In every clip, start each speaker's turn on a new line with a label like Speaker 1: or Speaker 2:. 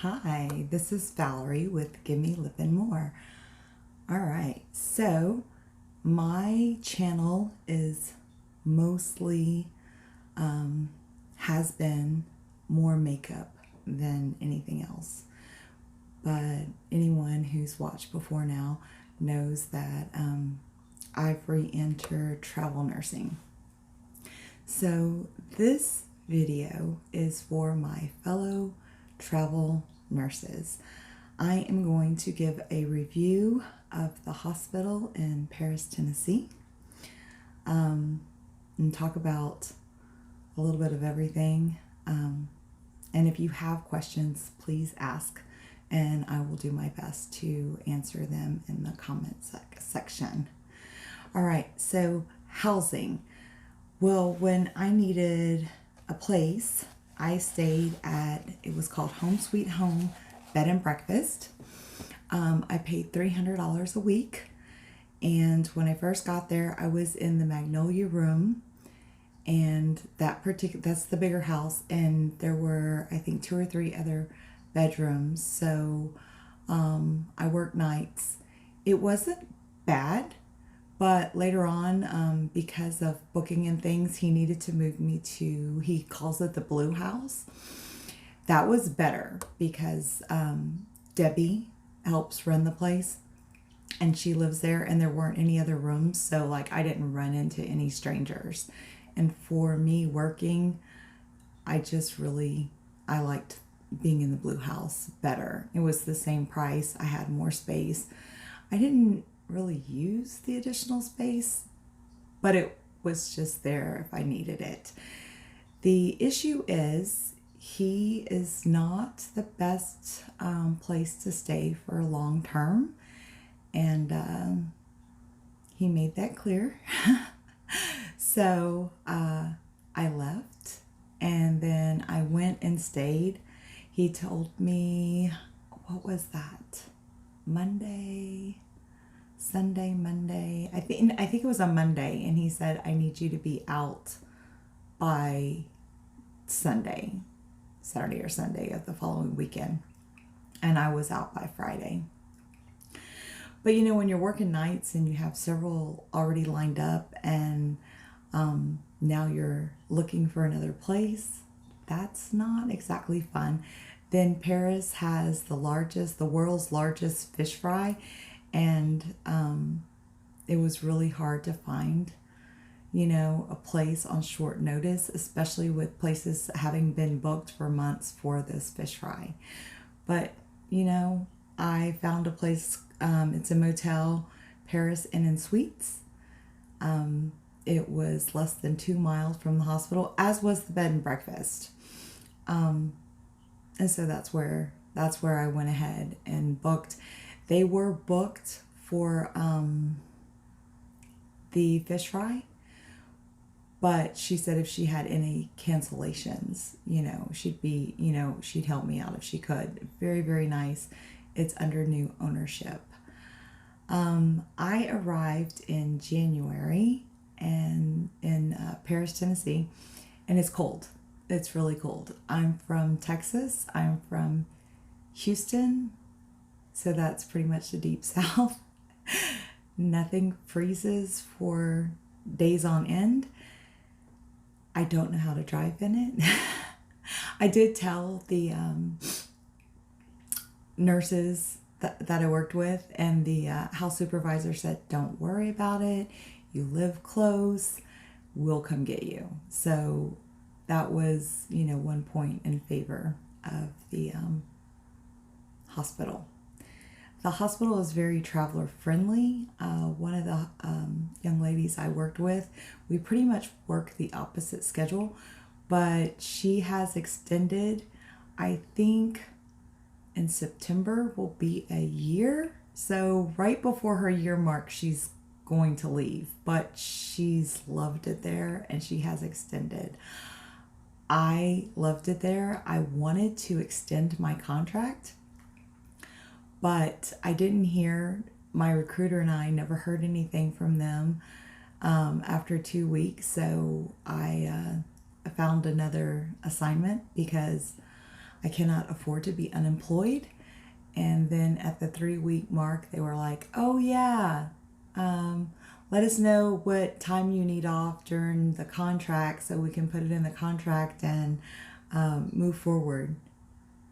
Speaker 1: Hi, this is Valerie with Gimme Living More. All right, so my channel is mostly has been more makeup than anything else. But anyone who's watched before now knows that I've re-entered travel nursing. So this video is for my fellow travel nurses. I am going to give a review of the hospital in Paris, Tennessee, and talk about a little bit of everything. And if you have questions, please ask, and I will do my best to answer them in the comment section. All right, so housing. Well, when I needed a place, I stayed at, it was called Home Sweet Home Bed and Breakfast. I paid $300 a week. And when I first got there, I was in the Magnolia room. And that's the bigger house. And there were, I think, 2 or 3 other bedrooms. So I worked nights. It wasn't bad. But later on, because of booking and things, he needed to move me to, he calls it the Blue House. That was better because Debbie helps run the place and she lives there, and there weren't any other rooms. So like I didn't run into any strangers. And for me working, I liked being in the Blue House better. It was the same price. I had more space. I didn't really use the additional space, but it was just there if I needed it. The issue is he is not the best place to stay for long term, and he made that clear. So I left, and then I went and stayed. He told me, what was that? Sunday, Monday. I think it was a Monday, and he said, I need you to be out by Saturday or Sunday of the following weekend. And I was out by Friday. But when you're working nights and you have several already lined up, and now you're looking for another place, that's not exactly fun. Then Paris has the world's largest fish fry. And it was really hard to find, a place on short notice, especially with places having been booked for months for this fish fry. But, I found a place, it's a motel, Paris Inn and Suites. It was less than 2 miles from the hospital, as was the bed and breakfast. And so that's where I went ahead and booked. They were booked for the fish fry, but she said if she had any cancellations, she'd help me out if she could. Very, very nice. It's under new ownership. I arrived in January and in Paris, Tennessee, and it's cold. It's really cold. I'm from Texas. I'm from Houston. So that's pretty much the deep south. Nothing freezes for days on end. I don't know how to drive in it. I did tell the nurses that I worked with, and the house supervisor said, don't worry about it. You live close. We'll come get you. So that was, one point in favor of the hospital. The hospital is very traveler friendly. One of the young ladies I worked with, we pretty much work the opposite schedule, but she has extended, I think in September will be a year. So right before her year mark, she's going to leave, but she's loved it there and she has extended. I loved it there. I wanted to extend my contract, but I didn't hear, my recruiter and I never heard anything from them after 2 weeks. So I found another assignment because I cannot afford to be unemployed. And then at the 3-week mark, they were like, oh yeah, let us know what time you need off during the contract so we can put it in the contract and move forward.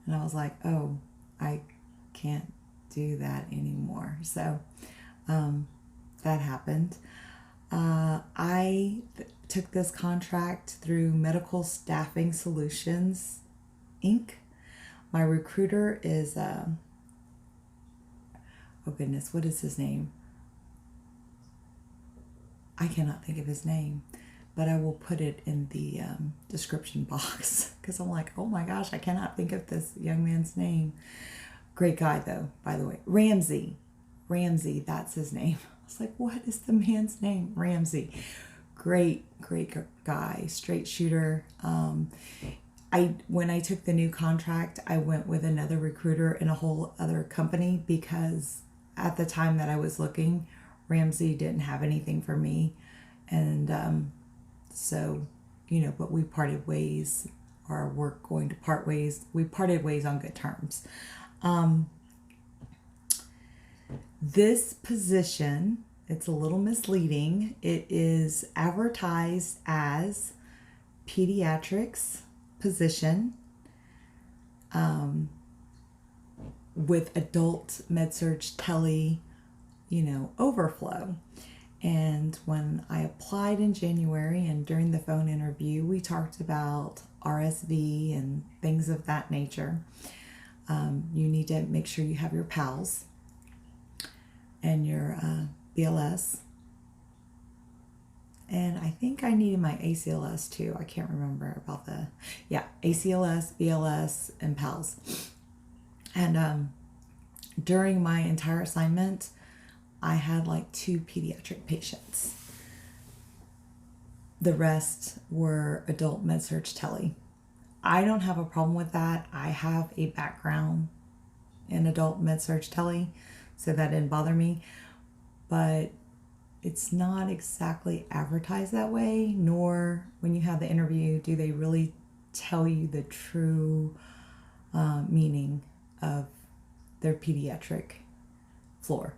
Speaker 1: And I was like, oh, I can't do that anymore. So that happened. I took this contract through Medical Staffing Solutions, Inc. My recruiter is, oh goodness, what is his name? I cannot think of his name, but I will put it in the description box because I'm like, oh my gosh, I cannot think of this young man's name. Great guy though, by the way. Ramsey, that's his name. I was like, what is the man's name? Ramsey. Great guy, straight shooter. When I took the new contract, I went with another recruiter in a whole other company because at the time that I was looking, Ramsey didn't have anything for me. And so, but we parted ways, or we're going to part ways. We parted ways on good terms. This position, it's a little misleading. It is advertised as pediatrics position with adult med-surg tele, overflow. And when I applied in January and during the phone interview, we talked about RSV and things of that nature. You need to make sure you have your PALS and your BLS. And I think I needed my ACLS too. I can't remember about ACLS, BLS, and PALS. And during my entire assignment, I had like 2 pediatric patients. The rest were adult med-surg tele. I don't have a problem with that. I have a background in adult med-surg tele, so that didn't bother me. But it's not exactly advertised that way, nor when you have the interview, do they really tell you the true meaning of their pediatric floor.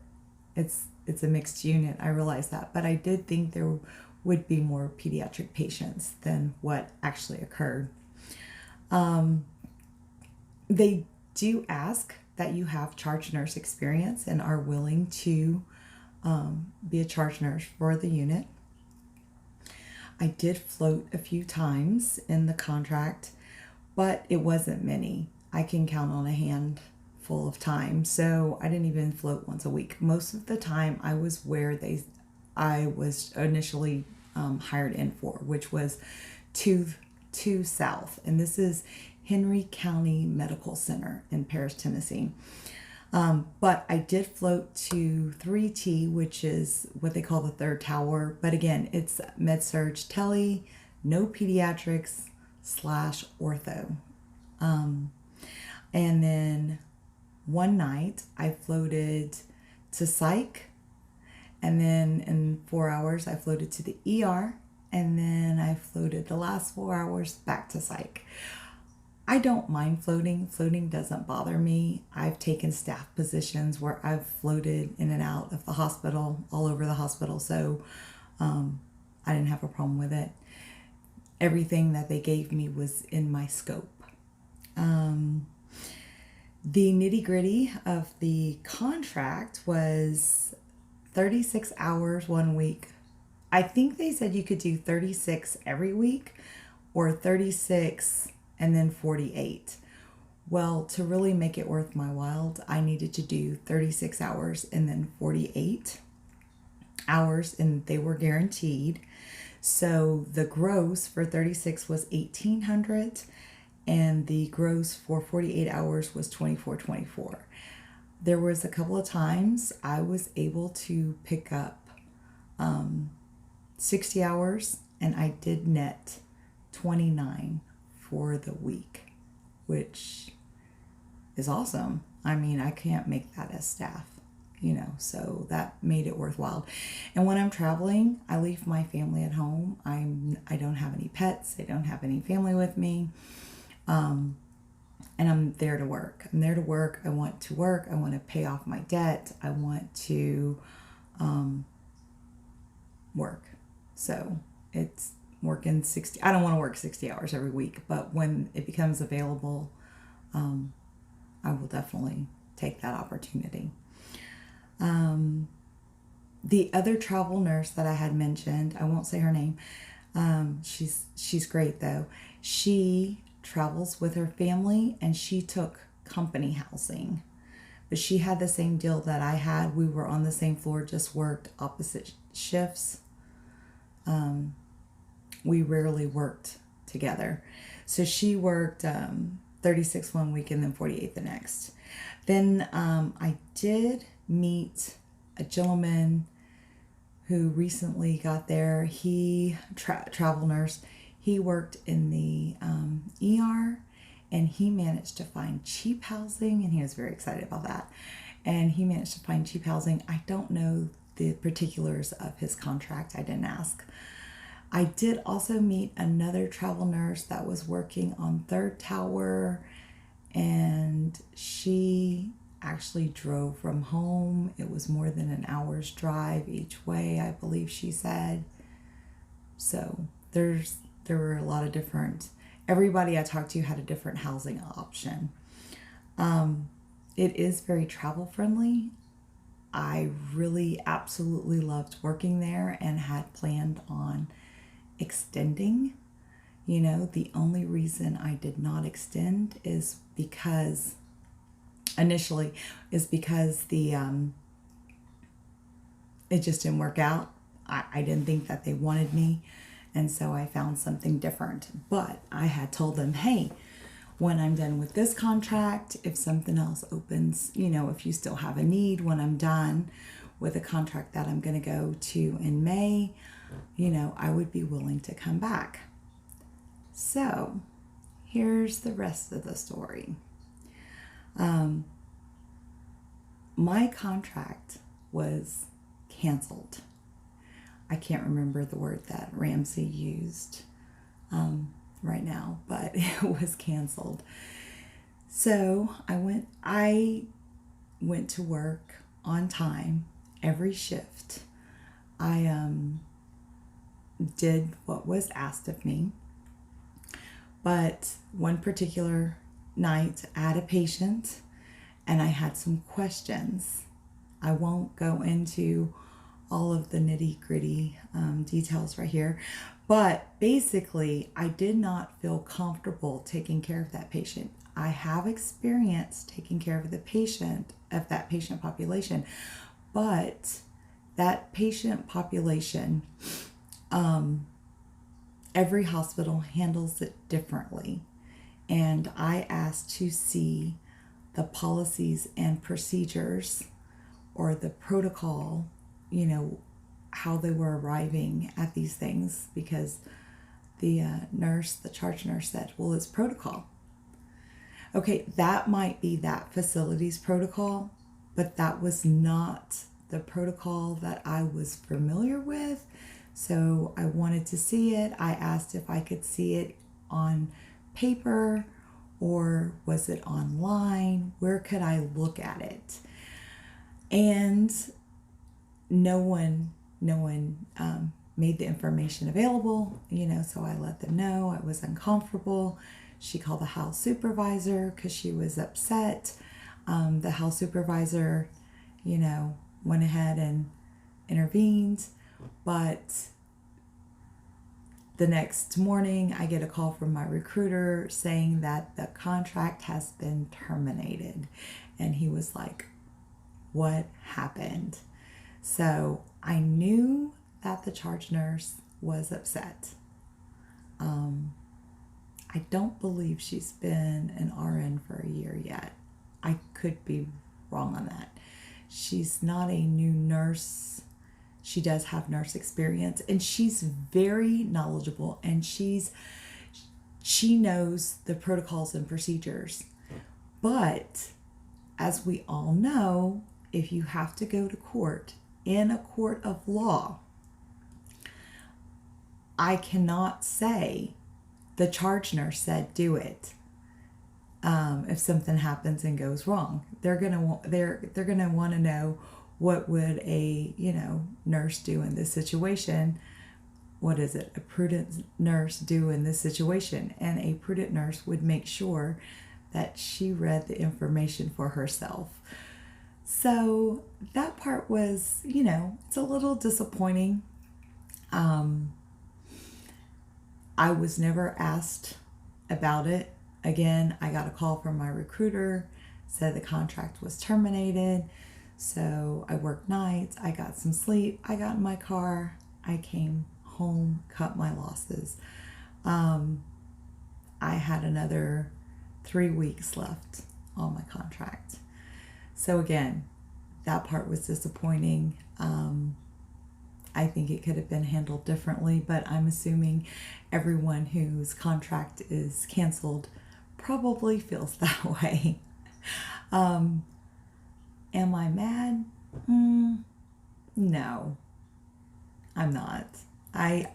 Speaker 1: It's a mixed unit, I realize that, but I did think there would be more pediatric patients than what actually occurred. They do ask that you have charge nurse experience and are willing to be a charge nurse for the unit. I did float a few times in the contract, but it wasn't many. I can count on a handful of times, so I didn't even float once a week. Most of the time I was where I was initially hired in for, which was 2 South, and this is Henry County Medical Center in Paris, Tennessee. But I did float to 3T, which is what they call the third tower. But again, it's med-surg tele, no pediatrics / ortho. And then one night I floated to psych, and then in 4 hours I floated to the ER, and then I floated the last 4 hours back to psych. I don't mind floating. Floating doesn't bother me. I've taken staff positions where I've floated in and out of the hospital, all over the hospital, so I didn't have a problem with it. Everything that they gave me was in my scope. The nitty-gritty of the contract was 36 hours 1 week. I think they said you could do 36 every week or 36 and then 48. Well, to really make it worth my while, I needed to do 36 hours and then 48 hours, and they were guaranteed. So the gross for 36 was $1,800, and the gross for 48 hours was $2,424. There was a couple of times I was able to pick up 60 hours, and I did net 29 for the week, which is awesome. I mean, I can't make that as staff, so that made it worthwhile. And when I'm traveling, I leave my family at home. I don't have any pets. I don't have any family with me. And and I'm there to work. I'm there to work. I want to work. I want to pay off my debt. I want to work. So it's working 60. I don't want to work 60 hours every week, but when it becomes available, I will definitely take that opportunity. The other travel nurse that I had mentioned, I won't say her name. She's great though. She travels with her family and she took company housing, but she had the same deal that I had. We were on the same floor, just worked opposite shifts. We rarely worked together. So she worked 36 one week and then 48 the next. Then I did meet a gentleman who recently got there. He travel nurse. He worked in the ER, and he managed to find cheap housing, and he was very excited about that. And he managed to find cheap housing. I don't know the particulars of his contract. I didn't ask. I did also meet another travel nurse that was working on Third Tower, and she actually drove from home. It was more than an hour's drive each way, I believe she said. So there were a lot of different, everybody I talked to had a different housing option. It is very travel friendly. I really absolutely loved working there and had planned on extending. You know, the only reason I did not extend is because initially is because the it just didn't work out. I didn't think that they wanted me, and so I found something different. But I had told them, hey, when I'm done with this contract, if something else opens, you know, if you still have a need when I'm done with a contract that I'm going to go to in May, you know, I would be willing to come back. So here's the rest of the story. My contract was canceled. I can't remember the word that Ramsey used right now, but it was canceled. So I went to work on time every shift. I did what was asked of me. But one particular night, I had a patient and I had some questions. I won't go into all of the nitty-gritty details right here, but basically I did not feel comfortable taking care of that patient. I have experience taking care of that patient population, but that patient population, every hospital handles it differently. And I asked to see the policies and procedures or the protocol, you know, how they were arriving at these things, because the charge nurse said, well, it's protocol. Okay, that might be that facility's protocol, but that was not the protocol that I was familiar with. So I wanted to see it. I asked if I could see it on paper or was it online? Where could I look at it? And no one made the information available, you know, so I let them know I was uncomfortable. She called the house supervisor because she was upset. The house supervisor, you know, went ahead and intervened. But the next morning, I get a call from my recruiter saying that the contract has been terminated. And he was like, what happened? So I knew that the charge nurse was upset. I don't believe she's been an RN for a year yet. I could be wrong on that. She's not a new nurse. She does have nurse experience, and she's very knowledgeable, and she knows the protocols and procedures. But as we all know, if you have to go to court in a court of law, I cannot say the charge nurse said do it. if something happens and goes wrong. They're gonna want to know, what would a nurse do in this situation? What is it? A prudent nurse do in this situation? And a prudent nurse would make sure that she read the information for herself. So that part was, it's a little disappointing. I was never asked about it. Again, I got a call from my recruiter, said the contract was terminated. So I worked nights, I got some sleep, I got in my car, I came home, cut my losses. I had another 3 weeks left on my contract. So again, that part was disappointing. I think it could have been handled differently, but I'm assuming everyone whose contract is canceled probably feels that way. Am I mad? No, I'm not. I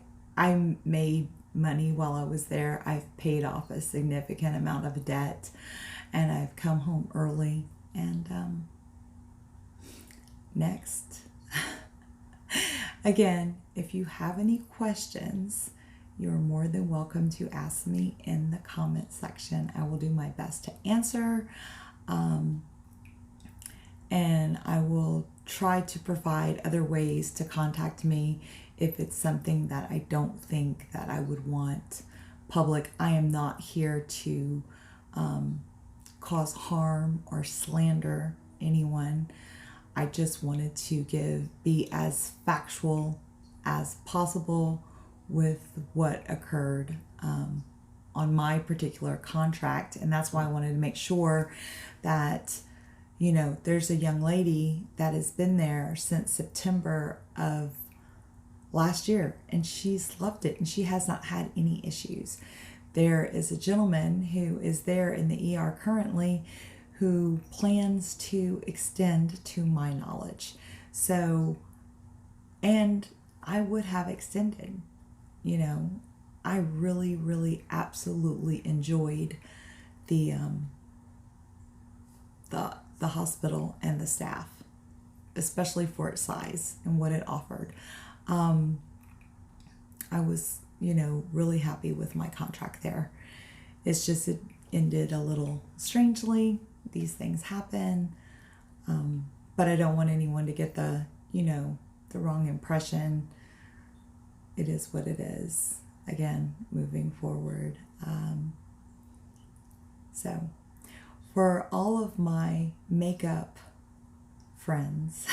Speaker 1: made money while I was there. I've paid off a significant amount of debt, and I've come home early. And next. Again, if you have any questions, you're more than welcome to ask me in the comment section. I will do my best to answer. And I will try to provide other ways to contact me if it's something that I don't think that I would want public. I am not here to cause harm or slander anyone. I just wanted to be as factual as possible with what occurred on my particular contract. And that's why I wanted to make sure that, there's a young lady that has been there since September of last year, and she's loved it, and she has not had any issues. There is a gentleman who is there in the ER currently who plans to extend, to my knowledge. So, and I would have extended, I really, really absolutely enjoyed the hospital and the staff, especially for its size and what it offered. I was, really happy with my contract there. It's just, it ended a little strangely. These things happen. But I don't want anyone to get the wrong impression. It is what it is. Again, moving forward. So for all of my makeup friends,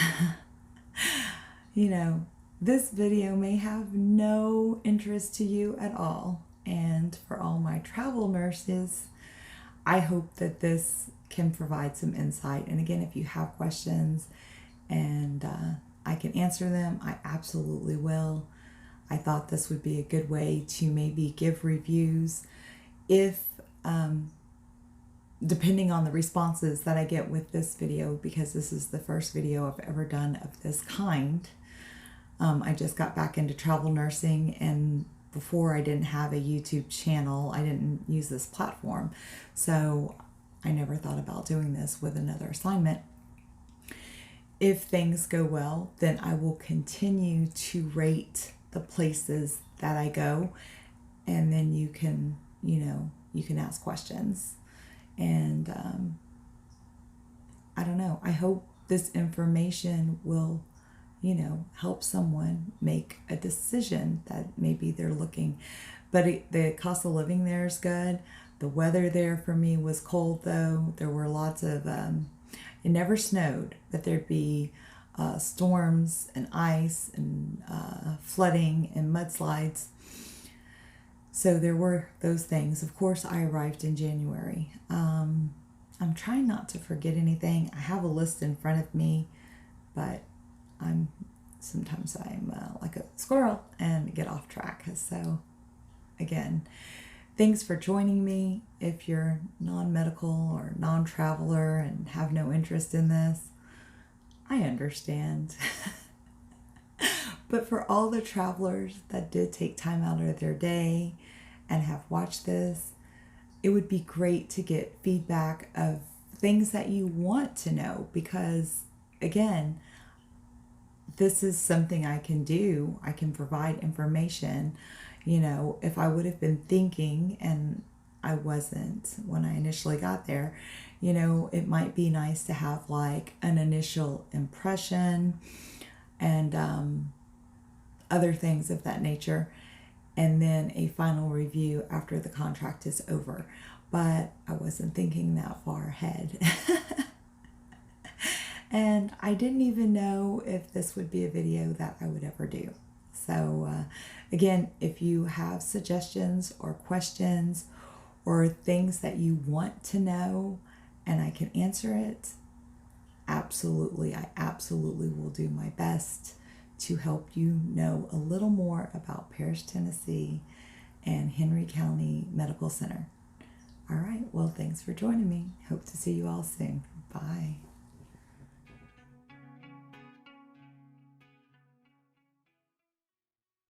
Speaker 1: this video may have no interest to you at all. And for all my travel nurses, I hope that this can provide some insight. And again, if you have questions and I can answer them, I absolutely will. I thought this would be a good way to maybe give reviews if, depending on the responses that I get with this video, because this is the first video I've ever done of this kind. I just got back into travel nursing, and before I didn't have a YouTube channel. I didn't use this platform. So I never thought about doing this with another assignment. If things go well, then I will continue to rate the places that I go, and then you can ask questions. And I don't know, I hope this information will help someone make a decision that maybe they're looking. But the cost of living there is good. The weather there for me was cold, though. There were lots of, it never snowed, but there'd be storms and ice and flooding and mudslides. So there were those things. Of course, I arrived in January. I'm trying not to forget anything. I have a list in front of me, but sometimes I'm like a squirrel and get off track. So again, thanks for joining me. If you're non-medical or non-traveler and have no interest in this, I understand. But for all the travelers that did take time out of their day and have watched this, it would be great to get feedback of things that you want to know, because again, this is something I can do. I can provide information. You know, if I would have been thinking, and I wasn't when I initially got there, you know, it might be nice to have like an initial impression and other things of that nature, and then a final review after the contract is over. But I wasn't thinking that far ahead. And I didn't even know if this would be a video that I would ever do. So again, if you have suggestions or questions or things that you want to know and I can answer it, absolutely, I absolutely will do my best to help you know a little more about Parrish, Tennessee and Henry County Medical Center. All right, well, thanks for joining me. Hope to see you all soon. Bye.